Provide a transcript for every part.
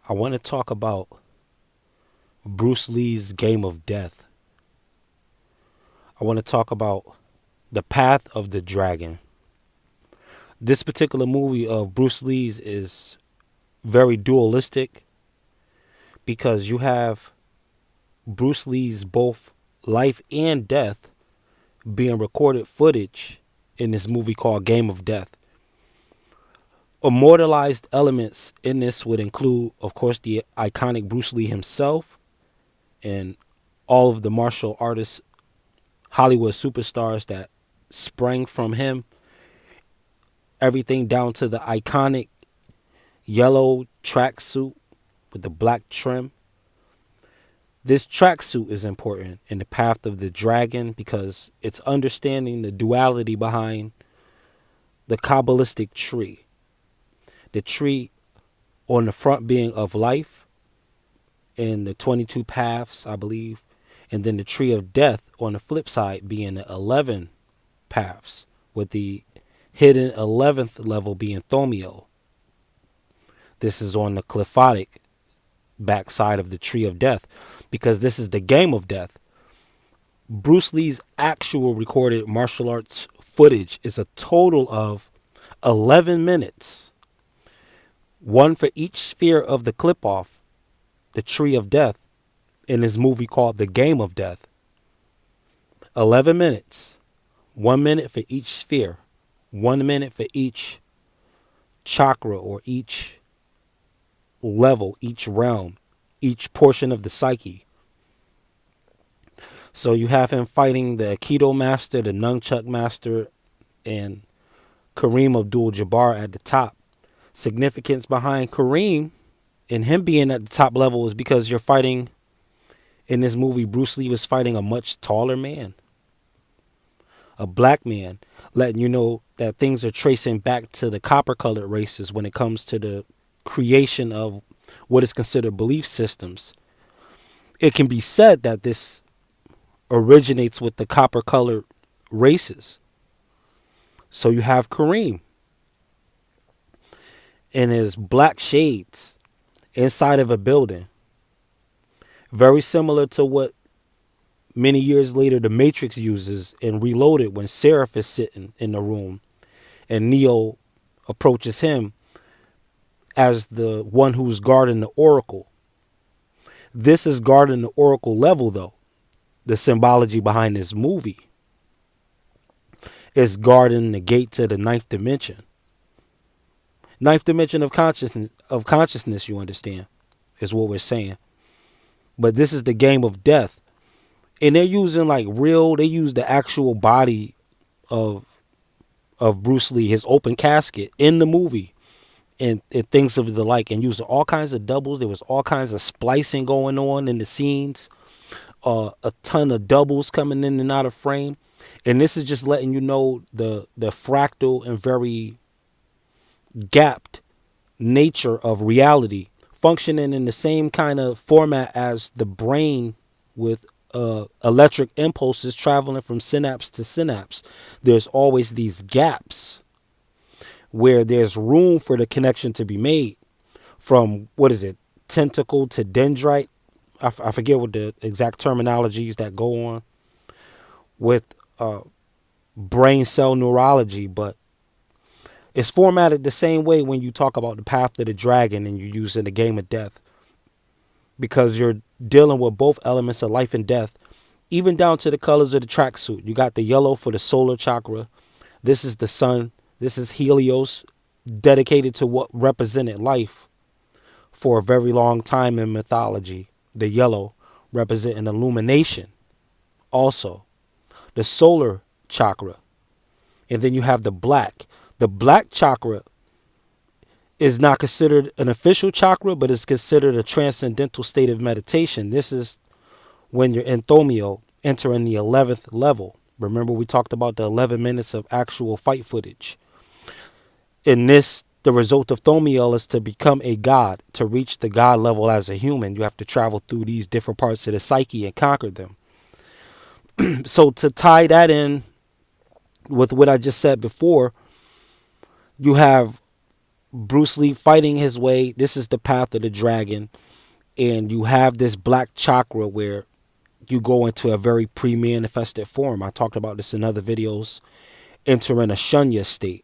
I want to talk about Bruce Lee's Game of Death. I want to talk about the Path of the Dragon. This particular movie of Bruce Lee's is very dualistic because you have Bruce Lee's both life and death being recorded footage in this movie called Game of Death. Immortalized elements in this would include, of course, the iconic Bruce Lee himself and all of the martial artists, Hollywood superstars that sprang from him. Everything down to the iconic yellow tracksuit with the black trim. This tracksuit is important in the Path of the Dragon because it's understanding the duality behind the Kabbalistic tree. The tree on the front being of life and the 22 paths, I believe. And then the tree of death on the flip side being the 11 paths with the hidden 11th level being Thomio. This is on the cliphotic backside of the tree of death because this is the game of death. Bruce Lee's actual recorded martial arts footage is a total of 11 minutes. One for each sphere of the clip off, the tree of death, in his movie called The Game of Death. 11 minutes. 1 minute for each sphere. 1 minute for each chakra or each level, each realm, each portion of the psyche. So you have him fighting the Aikido master, the Nunchuck master, and Kareem Abdul-Jabbar at the top. Significance behind Kareem and him being at the top level is because you're fighting, in this movie, Bruce Lee was fighting a much taller man. A black man, letting you know that things are tracing back to the copper-colored races when it comes to the creation of what is considered belief systems. It can be said that this originates with the copper-colored races. So you have Kareem in his black shades inside of a building. Very similar to what many years later the Matrix uses in Reloaded when Seraph is sitting in the room and Neo approaches him as the one who's guarding the Oracle. This is guarding the Oracle level, though. The symbology behind this movie is guarding the gate to the ninth dimension. Ninth dimension of consciousness, you understand, is what we're saying. But this is the game of death. And they're using they use the actual body of Bruce Lee, his open casket in the movie and things of the like, and using all kinds of doubles. There was all kinds of splicing going on in the scenes. A ton of doubles coming in and out of frame. And this is just letting you know the fractal and very gapped nature of reality, functioning in the same kind of format as the brain with electric impulses traveling from synapse to synapse. There's always these gaps where there's room for the connection to be made from, tentacle to dendrite. I forget what the exact terminologies that go on with brain cell neurology, but it's formatted the same way when you talk about the Path of the Dragon and you use in the Game of Death, because you're dealing with both elements of life and death, even down to the colors of the tracksuit. You got the yellow for the solar chakra. This is the sun. This is Helios, dedicated to what represented life for a very long time in mythology. The yellow representing illumination. Also, the solar chakra. And then you have the black. The black chakra is not considered an official chakra, but it's considered a transcendental state of meditation. This is when you're in Thomio, entering the 11th level. Remember, we talked about the 11 minutes of actual fight footage. In this, the result of Thomio is to become a god. To reach the god level as a human, you have to travel through these different parts of the psyche and conquer them. So to tie that in with what I just said before, you have Bruce Lee fighting his way. This is the path of the dragon. And you have this black chakra where you go into a very pre-manifested form. I talked about this in other videos. Entering a shunya state,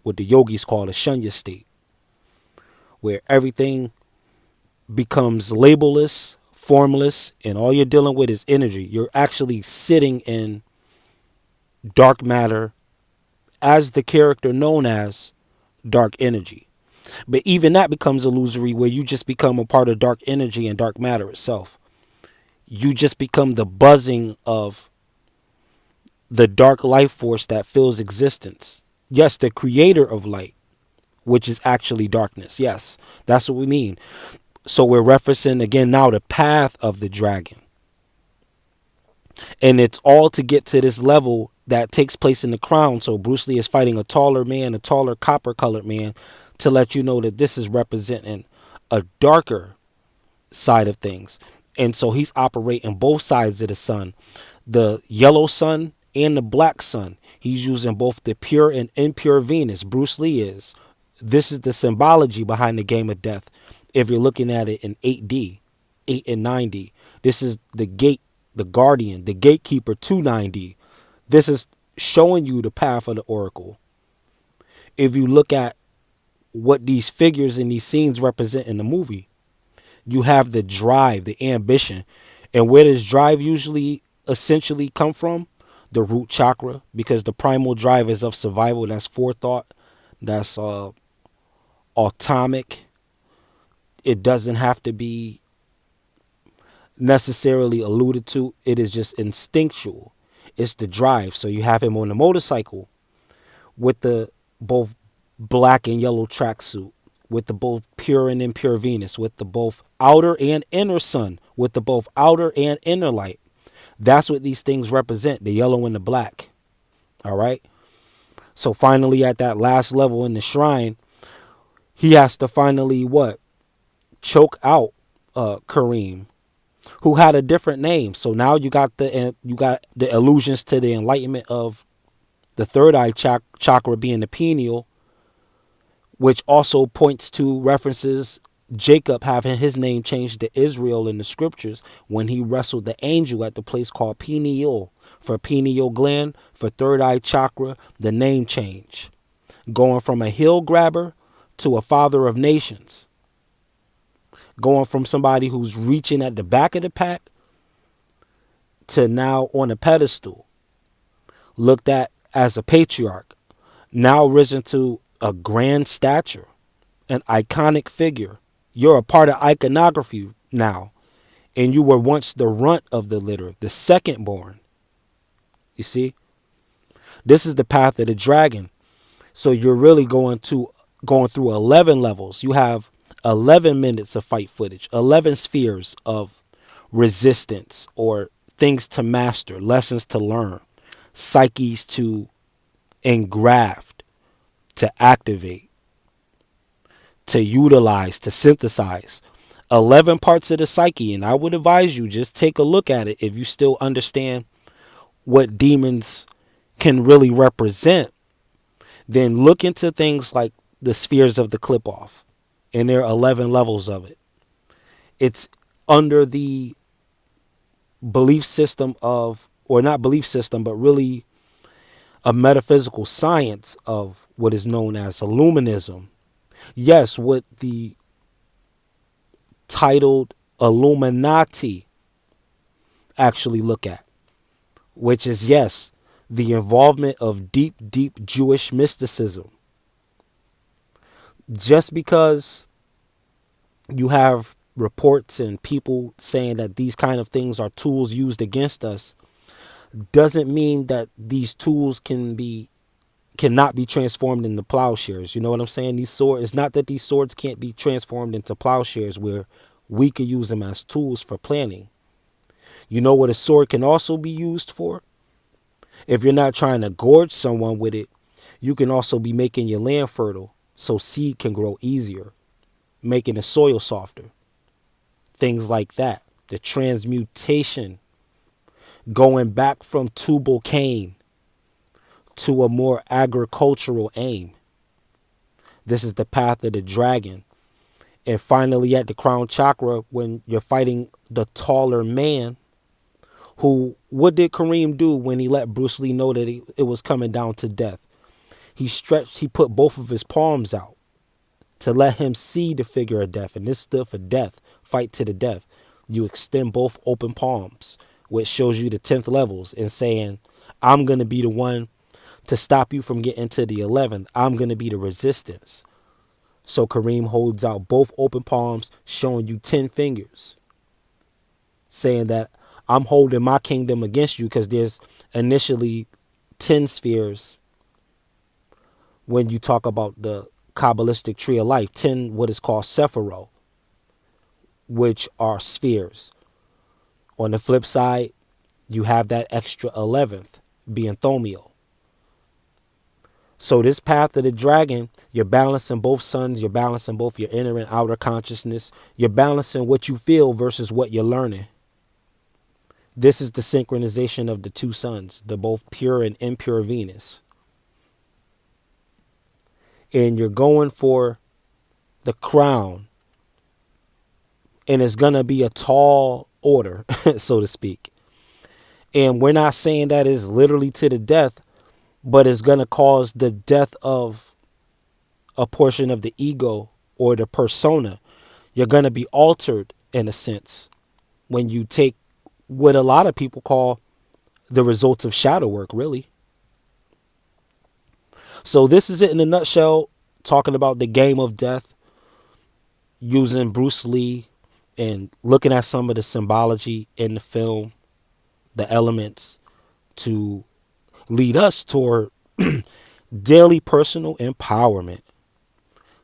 what the yogis call a shunya state, where everything becomes labelless, formless, and all you're dealing with is energy. You're actually sitting in dark matter as the character known as dark energy. But even that becomes illusory, where you just become a part of dark energy and dark matter itself. You just become the buzzing of the dark life force that fills existence. Yes, the creator of light, which is actually darkness. Yes, that's what we mean. So we're referencing again now the path of the dragon. And it's all to get to this level that takes place in the crown. So Bruce Lee is fighting a taller man, a taller copper colored man, to let you know that this is representing a darker side of things. And so he's operating both sides of the sun, the yellow sun and the black sun. He's using both the pure and impure Venus. Bruce Lee is. This is the symbology behind the game of death. If you're looking at it in 8D, 8 and 9D, this is the gate, the guardian, the gatekeeper to 9D. This is showing you the path of the oracle. If you look at what these figures in these scenes represent in the movie, you have the drive, the ambition. And where does drive usually essentially come from? The root chakra, because the primal drive is of survival. That's forethought. That's autonomic. It doesn't have to be necessarily alluded to. It is just instinctual. It's the drive. So you have him on the motorcycle with the both black and yellow tracksuit, with the both pure and impure Venus, with the both outer and inner sun, with the both outer and inner light. That's what these things represent, the yellow and the black. All right. So finally, at that last level in the shrine, he has to finally what? Choke out Kareem, who had a different name. So now you got the allusions to the enlightenment of the third eye chakra being the pineal, which also points to references Jacob having his name changed to Israel in the scriptures when he wrestled the angel at the place called Peniel. For pineal gland, for third eye chakra, the name change. Going from a hill grabber to a father of nations. Going from somebody who's reaching at the back of the pack to now on a pedestal. Looked at as a patriarch. Now risen to a grand stature, an iconic figure. You're a part of iconography now. And you were once the runt of the litter, the second born. You see? This is the path of the dragon. So you're really going through 11 levels. You have 11 minutes of fight footage, 11 spheres of resistance or things to master, lessons to learn, psyches to engraft, to activate, to utilize, to synthesize. 11 parts of the psyche. And I would advise you just take a look at it if you still understand what demons can really represent. Then look into things like the spheres of the clip off. And there are 11 levels of it. It's under the belief system of, or not belief system, but really a metaphysical science of what is known as Illuminism. Yes, what the titled Illuminati actually look at, which is, yes, the involvement of deep, deep Jewish mysticism. Just because you have reports and people saying that these kind of things are tools used against us doesn't mean that these tools cannot be transformed into plowshares. You know what I'm saying? These swords, it's not that these swords can't be transformed into plowshares where we could use them as tools for planning. You know what a sword can also be used for? If you're not trying to gorge someone with it, you can also be making your land fertile so seed can grow easier, making the soil softer. Things like that. The transmutation, going back from tubal cain to a more agricultural aim. This is the path of the dragon. And finally, at the crown chakra, when you're fighting the taller man, who, what did Kareem do when he let Bruce Lee know that it was coming down to death? He put both of his palms out to let him see the figure of death. And this stood for death, fight to the death. You extend both open palms, which shows you the 10th levels, and saying, I'm going to be the one to stop you from getting to the 11th. I'm going to be the resistance. So Kareem holds out both open palms, showing you 10 fingers, saying that I'm holding my kingdom against you, because there's initially 10 spheres when you talk about the Kabbalistic tree of life, 10 what is called Sephiroth, which are spheres. On the flip side, you have that extra 11th being Thomio. So this path of the dragon, you're balancing both suns, you're balancing both your inner and outer consciousness, you're balancing what you feel versus what you're learning. This is the synchronization of the two suns, the both pure and impure Venus. And you're going for the crown, and it's going to be a tall order, so to speak. And we're not saying that is literally to the death, but it's going to cause the death of a portion of the ego or the persona. You're going to be altered in a sense when you take what a lot of people call the results of shadow work, really. So this is it in a nutshell, talking about the game of death, using Bruce Lee and looking at some of the symbology in the film, the elements to lead us toward daily personal empowerment.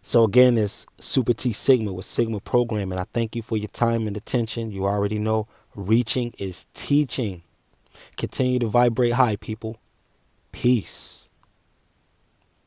So again, it's Super T Sigma with Sigma Programming. I thank you for your time and attention. You already know reaching is teaching. Continue to vibrate high, people. Peace.